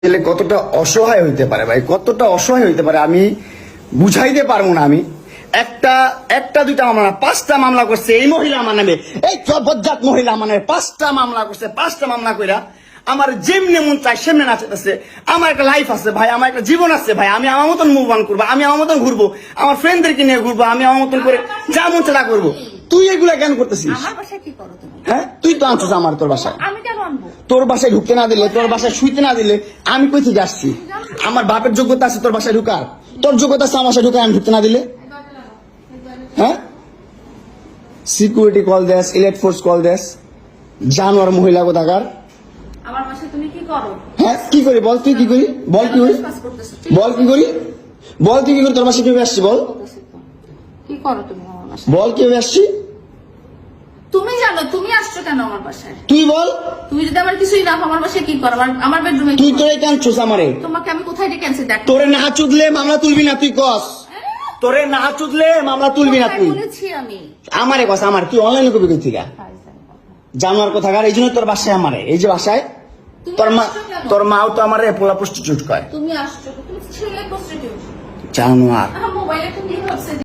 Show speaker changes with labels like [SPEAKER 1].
[SPEAKER 1] ছেলে কতটা অসহায় হইতে পারে ভাই, কতটা অসহায় হইতে পারে আমি বুঝাইতে পারবো না। আমি একটা দুইটা মামলা না, 5টা মামলা করছে এই মহিলা আমার নামে, এই বজ্জাত মহিলা আমার নামে 5টা মামলা করছে। 5টা মামলা কইরা আমার যেমনি মন চাই সেমনি নাচতেছে। আমার একটা লাইফ আছে ভাই, আমার একটা জীবন আছে ভাই, আমি আমার মতন মুভ অন করবো, আমি আমার মতন ঘুরবো, আমার ফ্রেন্ডদেরকে নিয়ে ঘুরবো, আমি আমার মতন করে যা মন চাই তা করবো। তুই এগুলা কেন করতেছিস?
[SPEAKER 2] আমার বাসায় কি করো তুমি?
[SPEAKER 1] হ্যাঁ, তুই তো আনছিস আমার তোর বাসায়।
[SPEAKER 2] আমি কেন আনবো?
[SPEAKER 1] তোর বাসায় ঢুকতে না দিলে, তোর বাসায় শুইতে না দিলে আমি কই থেকে আসছি? আমার বাপের যোগ্যতা আছে তোর বাসায় ঢুকার? তোর যোগ্যতা আছে আমার বাসায় ঢুকার আমি ঢুকতে না দিলে? হ্যাঁ, সিকিউরিটি কল দেস, ইলেট ফোর্স কল দেস, জানোয়ার মহিলা কোথাকার।
[SPEAKER 2] আমার বাসায় তুমি কি করো?
[SPEAKER 1] হ্যাঁ, কি করি বল? তুই কি করি বল? কি করি
[SPEAKER 2] কাজ করতেছো?
[SPEAKER 1] বল? কি করি বল? তুই কি করি? তোর বাসায় কিভাবে আসছি বল?
[SPEAKER 2] কি করো তুমি আমার বাসায়?
[SPEAKER 1] বল কিভাবে আসছি?
[SPEAKER 2] তুমি জানো তুমি আসছো কেন আমার বাসায়?
[SPEAKER 1] তুই বল।
[SPEAKER 2] তুমি যদি আমার কিছুই না আমার বাসায় কি করো? আমার বেডরুমে
[SPEAKER 1] তুই তোরে কেন চুস আমারে?
[SPEAKER 2] তোমাকে আমি কোথায় ডেকে আনছি দেখ।
[SPEAKER 1] তোরে না চুদলে মামলা তুলবি না তুই কস? তোরে না চুদলে মামলা তুলবি না তুই?
[SPEAKER 2] বলেছি আমি
[SPEAKER 1] আমারে কস আমার? তুই অনলাইনে কবি কই থেকে জানোয়ার কোথাকার? এই জন্য তোর বাসায় আমারে, এই যে বাসায় তোর মাও তো আমারে পোলা প্রস্টিটিউট কয়।
[SPEAKER 2] তুমি আসছো, তুমি ছেলে প্রস্টিটিউট
[SPEAKER 1] জানোয়ার।
[SPEAKER 2] মোবাইলে তুমি ভাবছে